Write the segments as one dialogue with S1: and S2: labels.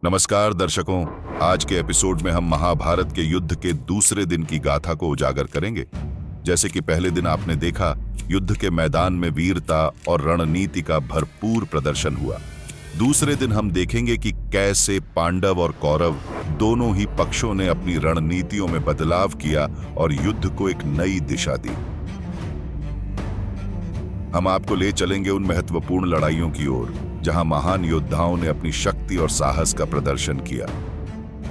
S1: नमस्कार दर्शकों। आज के एपिसोड में हम महाभारत के युद्ध के दूसरे दिन की गाथा को उजागर करेंगे। जैसे कि पहले दिन आपने देखा, युद्ध के मैदान में वीरता और रणनीति का भरपूर प्रदर्शन हुआ। दूसरे दिन हम देखेंगे कि कैसे पांडव और कौरव दोनों ही पक्षों ने अपनी रणनीतियों में बदलाव किया और युद्ध को एक नई दिशा दी। हम आपको ले चलेंगे उन महत्वपूर्ण लड़ाइयों की ओर जहां महान योद्धाओं ने अपनी शक्ति और साहस का प्रदर्शन किया।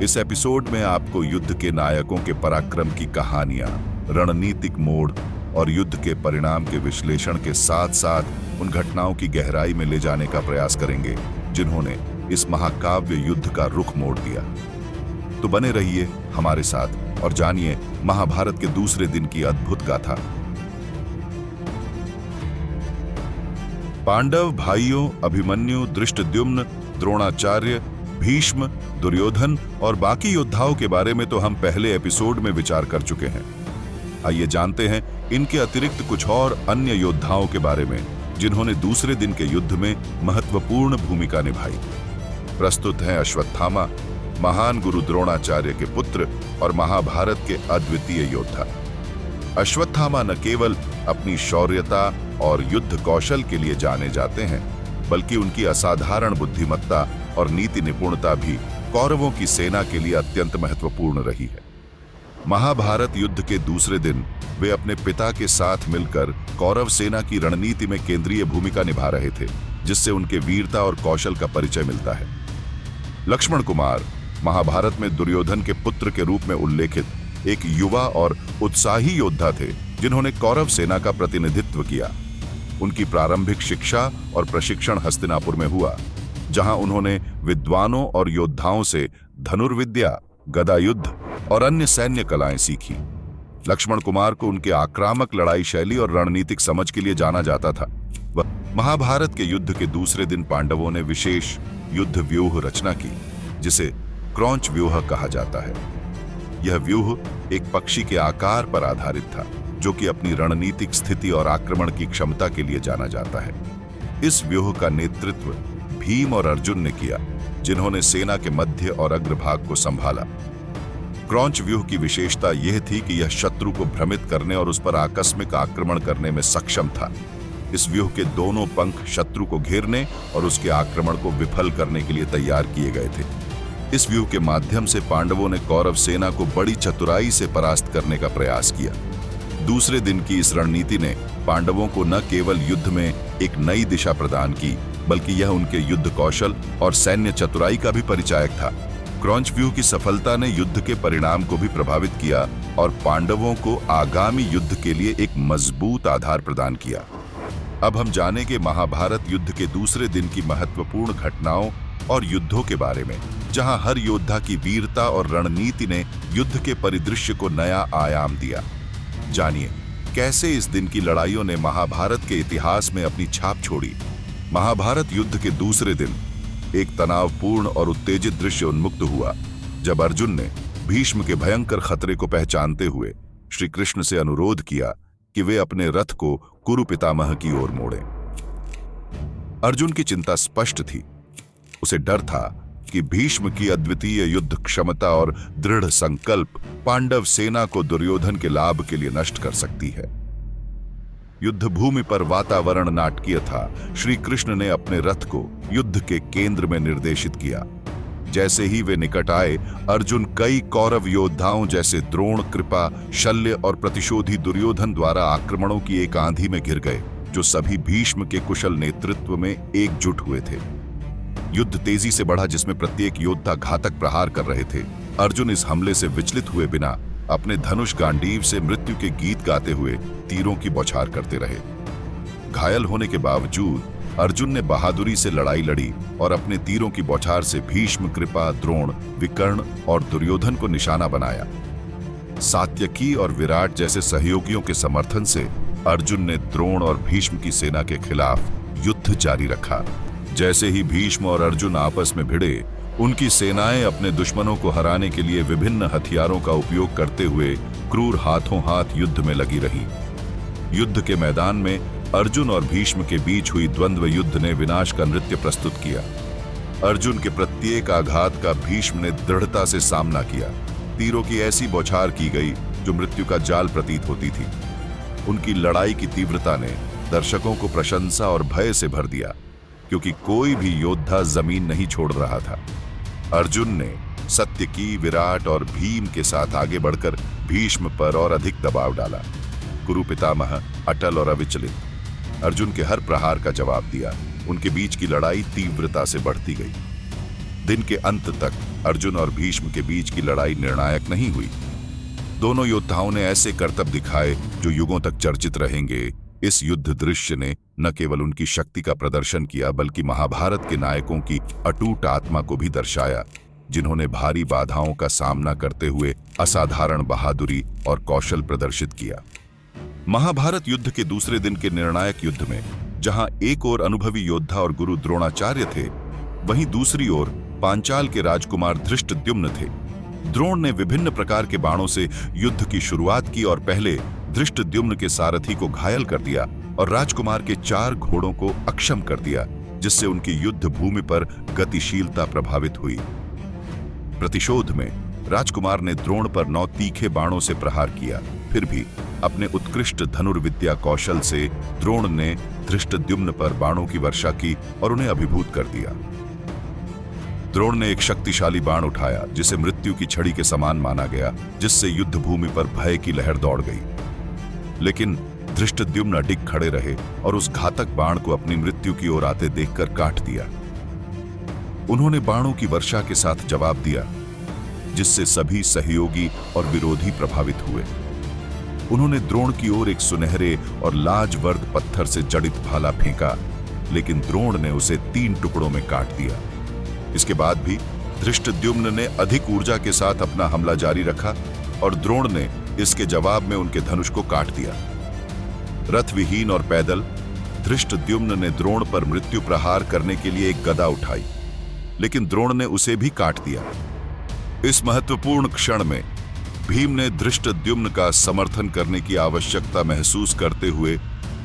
S1: इस एपिसोड में आपको युद्ध के नायकों के पराक्रम की कहानियां, रणनीतिक मोड़ और युद्ध के परिणाम के विश्लेषण के साथ साथ उन घटनाओं की गहराई में ले जाने का प्रयास करेंगे जिन्होंने इस महाकाव्य युद्ध का रुख मोड़ दिया। तो बने रहिए हमारे साथ और जानिए महाभारत के दूसरे दिन की अद्भुत गाथा। पांडव भाइयों अभिमन्यु, धृष्टद्युम्न, द्रोणाचार्य, भीष्म, दुर्योधन और बाकी योद्धाओं के बारे में तो हम पहले एपिसोड में विचार कर चुके हैं। आइए जानते हैं इनके अतिरिक्त कुछ और अन्य योद्धाओं के बारे में जिन्होंने दूसरे दिन के युद्ध में महत्वपूर्ण भूमिका निभाई। प्रस्तुत हैं अश्वत्थामा, महान गुरु द्रोणाचार्य के पुत्र और महाभारत के अद्वितीय योद्धा। अश्वत्थामा न केवल अपनी शौर्यता और युद्ध कौशल के लिए जाने जाते हैं, बल्कि उनकी असाधारण बुद्धिमत्ता और नीति निपुणता भी कौरवों की सेना के लिए अत्यंत महत्वपूर्ण रही है। महाभारत युद्ध के दूसरे दिन वे अपने पिता के साथ मिलकर कौरव सेना की रणनीति में केंद्रीय भूमिका निभा रहे थे, जिससे उनके वीरता और कौशल का परिचय मिलता है। लक्ष्मण कुमार महाभारत में दुर्योधन के पुत्र के रूप में उल्लेखित एक युवा और उत्साही योद्धा थे जिन्होंने कौरव सेना का प्रतिनिधित्व किया। उनकी प्रारंभिक शिक्षा और प्रशिक्षण हस्तिनापुर में हुआ, जहां उन्होंने विद्वानों और योद्धाओं से धनुर्विद्या, गदा युद्ध और अन्य सैन्य कलाएं सीखी। लक्ष्मण कुमार को उनके आक्रामक लड़ाई शैली और रणनीतिक समझ के लिए जाना जाता था। महाभारत के युद्ध के दूसरे दिन पांडवों ने विशेष युद्ध व्यूह रचना की, जिसे क्रौंच व्यूह कहा जाता है। यह व्यूह एक पक्षी के आकार पर आधारित था, जो कि अपनी रणनीतिक स्थिति और आक्रमण की क्षमता के लिए जाना जाता है। इस व्यूह का नेतृत्व भीम और अर्जुन ने किया, जिन्होंने सेना के मध्य और अग्रभाग को संभाला। क्रौंच व्यूह की विशेषता यह थी कि यह शत्रु को भ्रमित करने और उस पर आकस्मिक आक्रमण करने में सक्षम था। इस व्यूह के दोनों पंख शत्रु को घेरने और उसके आक्रमण को विफल करने के लिए तैयार किए गए थे। इस व्यूह के माध्यम से पांडवों ने कौरव सेना को बड़ी चतुराई से परास्त करने का प्रयास किया। दूसरे दिन की इस रणनीति ने पांडवों को न केवल युद्ध में एक नई दिशा प्रदान की, बल्कि यह उनके युद्ध कौशल और सैन्य चतुराई का भी परिचायक था। क्रौंच व्यूह की सफलता ने युद्ध के परिणाम को भी प्रभावित किया और पांडवों को आगामी युद्ध के लिए एक मजबूत आधार प्रदान किया। अब हम जानेंगे महाभारत युद्ध के दूसरे दिन की महत्वपूर्ण घटनाओं और युद्धों के बारे में, जहां हर योद्धा की वीरता और रणनीति ने युद्ध के परिदृश्य को नया आयाम दिया। जानिए कैसे इस दिन की लड़ाइयों ने महाभारत के इतिहास में अपनी छाप छोड़ी। महाभारत युद्ध के दूसरे दिन एक तनावपूर्ण और उत्तेजित दृश्य उन्मुक्त हुआ, जब अर्जुन ने भीष्म के भयंकर खतरे को पहचानते हुए श्री कृष्ण से अनुरोध किया कि वे अपने रथ को कुरु पितामह की ओर मोड़ें। अर्जुन की चिंता स्पष्ट थी। उसे डर था कि भीष्म की अद्वितीय युद्ध क्षमता और दृढ़ संकल्प पांडव सेना को दुर्योधन के लाभ के लिए नष्ट कर सकती है। युद्ध भूमि पर वातावरण नाटकीय था। श्री कृष्ण ने अपने रथ को युद्ध के केंद्र में निर्देशित किया। जैसे ही वे निकट आए, अर्जुन कई कौरव योद्धाओं जैसे द्रोण, कृपा, शल्य और प्रतिशोधी दुर्योधन द्वारा आक्रमणों की एक आंधी में घिर गए, जो सभी भीष्म के कुशल नेतृत्व में एकजुट हुए थे। युद्ध तेजी से बढ़ा, जिसमें प्रत्येक योद्धा घातक प्रहार कर रहे थे। अर्जुन इस हमले से विचलित हुए बिना अपने धनुष गांडीव से मृत्यु के गीत गाते हुए तीरों की बौछार करते रहे। घायल होने के बावजूद अर्जुन ने बहादुरी से लड़ाई लड़ी और अपने तीरों की बौछार से भीष्म, कृपा, द्रोण, विकर्ण और दुर्योधन को निशाना बनाया। सात्यकी और विराट जैसे सहयोगियों के समर्थन से अर्जुन ने द्रोण और भीष्म की सेना के खिलाफ युद्ध जारी रखा। जैसे ही भीष्म और अर्जुन आपस में भिड़े, उनकी सेनाएं अपने दुश्मनों को हराने के लिए विभिन्न हथियारों का उपयोग करते हुए क्रूर हाथों हाथ युद्ध में लगी रही। युद्ध के मैदान में अर्जुन और भीष्म के बीच हुई द्वंद्व युद्ध ने विनाश का नृत्य प्रस्तुत किया। अर्जुन के प्रत्येक आघात का भीष्म ने दृढ़ता से सामना किया। तीरों की ऐसी बौछार की गई जो मृत्यु का जाल प्रतीत होती थी। उनकी लड़ाई की तीव्रता ने दर्शकों को प्रशंसा और भय से भर दिया, क्योंकि कोई भी योद्धा जमीन नहीं छोड़ रहा था। अर्जुन ने सत्यकी, विराट और भीम के साथ आगे बढ़कर भीष्म पर और अधिक दबाव डाला। कुरु पितामह अटल और अविचलित अर्जुन के हर प्रहार का जवाब दिया। उनके बीच की लड़ाई तीव्रता से बढ़ती गई। दिन के अंत तक अर्जुन और भीष्म के बीच की लड़ाई निर्णायक नहीं हुई। दोनों योद्धाओं ने ऐसे करतब दिखाए जो युगों तक चर्चित रहेंगे। इस युद्ध दृश्य ने न केवल उनकी शक्ति का प्रदर्शन किया, बल्कि महाभारत के नायकों की अटूट आत्मा को भी दर्शाया, जिन्होंने भारी बाधाओं का सामना करते हुए असाधारण बहादुरी और कौशल प्रदर्शित किया। महाभारत युद्ध के दूसरे दिन के निर्णायक युद्ध में जहां एक ओर अनुभवी योद्धा और गुरु द्रोणाचार्य थे, वहीं दूसरी ओर पांचाल के राजकुमार धृष्टद्युम्न थे। द्रोण ने विभिन्न प्रकार के बाणों से युद्ध की शुरुआत की और पहले धृष्टद्युम्न के सारथी को घायल कर दिया और राजकुमार के 4 घोड़ों को अक्षम कर दिया, जिससे उनकी युद्ध भूमि पर गतिशीलता प्रभावित हुई। प्रतिशोध में राजकुमार ने द्रोण पर 9 तीखे बाणों से प्रहार किया। फिर भी अपने उत्कृष्ट धनुर्विद्या कौशल से द्रोण ने धृष्टद्युम्न पर बाणों की वर्षा की और उन्हें अभिभूत कर दिया। द्रोण ने एक शक्तिशाली बाण उठाया, जिसे मृत्यु की छड़ी के समान माना गया, जिससे युद्ध भूमि पर भय की लहर दौड़ गई। लेकिन धृष्टद्युम्न अडिग खड़े रहे और उस घातक बाण को अपनी मृत्यु की ओर आते देखकर काट दिया। उन्होंने बाणों की वर्षा के साथ जवाब दिया, जिससे सभी सहयोगी और विरोधी प्रभावित हुए। उन्होंने द्रोण की ओर एक सुनहरे और लाजवर्द पत्थर से जड़ित भाला फेंका, लेकिन द्रोण ने उसे 3 टुकड़ों में काट दिया। इसके बाद भी धृष्टद्युम्न ने अधिक ऊर्जा के साथ अपना हमला जारी रखा और द्रोण ने इसके जवाब में उनके धनुष को काट दिया। रथ विहीन और पैदल धृष्टद्युम्न ने द्रोण पर मृत्यु प्रहार करने के लिए एक गदा उठाई, लेकिन द्रोण ने उसे भी काट दिया। इस महत्वपूर्ण क्षण में भीम ने धृष्टद्युम्न का समर्थन करने की आवश्यकता महसूस करते हुए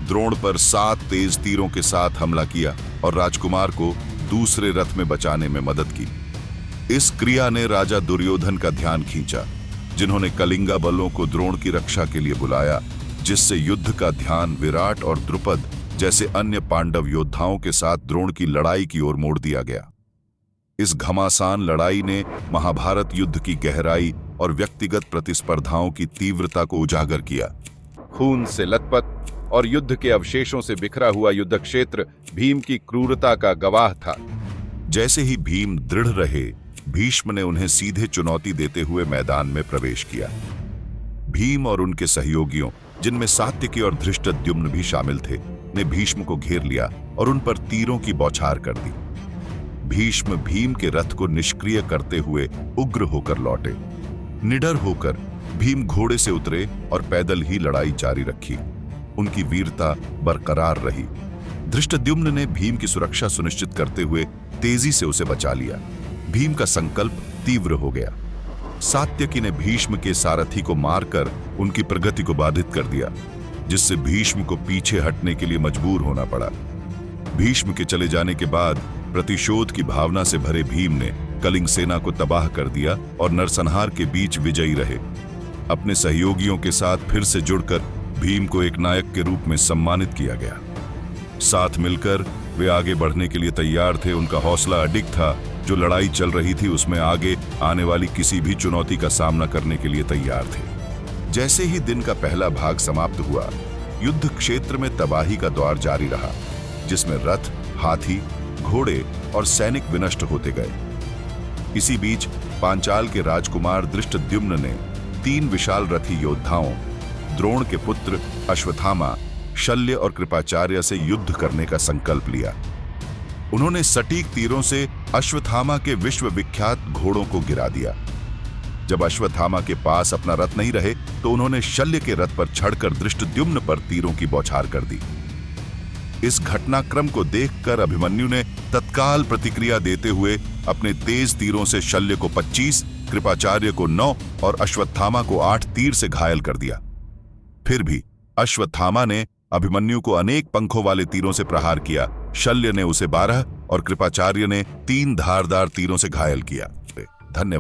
S1: द्रोण पर 7 तेज तीरों के साथ हमला किया और राजकुमार को दूसरे रथ में बचाने में मदद की। इस क्रिया ने राजा दुर्योधन का ध्यान खींचा, जिन्होंने कलिंगा बलों को द्रोण की रक्षा के लिए बुलाया, जिससे युद्ध का ध्यान विराट और द्रुपद जैसे अन्य पांडव योद्धाओं के साथ द्रोण की लड़ाई की ओर मोड़ दिया गया। इस घमासान लड़ाई ने महाभारत युद्ध की गहराई और व्यक्तिगत प्रतिस्पर्धाओं की तीव्रता को उजागर किया। खून से लथपथ और युद्ध के अवशेषों से बिखरा हुआ युद्ध क्षेत्र भीम की क्रूरता का गवाह था। जैसे ही भीम दृढ़ रहे, भीष्म ने उन्हें सीधे चुनौती देते हुए मैदान में प्रवेश किया। भीम और उनके सहयोगियों, जिनमें सात्यकी और धृष्टद्युम्न भी शामिल थे, ने भीष्म को घेर लिया और उन पर तीरों की बौछार कर दी। भीष्म भीम के रथ को निष्क्रिय करते हुए उग्र होकर लौटे। निडर होकर भीम घोड़े से उतरे और पैदल ही लड़ाई जारी रखी। उनकी वीरता बरकरार रही। धृष्टद्युम्न ने भीम की सुरक्षा सुनिश्चित करते हुए तेजी से उसे बचा लिया। भीम का संकल्प तीव्र हो गया। सात्यकी ने भीष्म के सारथी को मारकर उनकी प्रगति को बाधित कर दिया, जिससे भीष्म को पीछे हटने के लिए मजबूर होना पड़ा। भीष्म के चले जाने के बाद प्रतिशोध की भावना से भरे भीम ने कलिंग सेना को तबाह कर दिया और नरसंहार के बीच विजयी रहे। अपने सहयोगियों के साथ फिर से जुड़कर भीम को एक नायक के रूप में सम्मानित किया गया। साथ मिलकर वे आगे बढ़ने के लिए तैयार थे। उनका हौसला अडिग था। जो लड़ाई चल रही थी उसमें आगे आने वाली किसी भी चुनौती का सामना करने के लिए तैयार थे। जैसे ही दिन का पहला भाग समाप्त हुआ, युद्ध क्षेत्र में तबाही का दौर जारी रहा, जिसमें रथ, हाथी, घोड़े और सैनिक विनष्ट होते गए। इसी बीच पांचाल के राजकुमार धृष्टद्युम्न ने 3 विशाल रथी योद्धाओं, द्रोण के पुत्र अश्वत्थामा, शल्य और कृपाचार्य से युद्ध करने का संकल्प लिया। उन्होंने सटीक तीरों से अश्वत्थामा के विश्वविख्यात घोड़ों को गिरा दिया। जब अश्वत्थामा के पास अपना रथ नहीं रहे, तो उन्होंने शल्य के रथ पर चढ़कर धृष्टद्युम्न पर तीरों की बौछार कर दी। इस घटनाक्रम को देखकर अभिमन्यु ने तत्काल प्रतिक्रिया देते हुए अपने तेज तीरों से शल्य को 25, कृपाचार्य को 9 और अश्वत्थामा को 8 तीर से घायल कर दिया। फिर भी अश्वत्थामा ने अभिमन्यु को अनेक पंखों वाले तीरों से प्रहार किया। शल्य ने उसे 12 और कृपाचार्य ने 3 धारदार तीरों से घायल किया। धन्यवाद।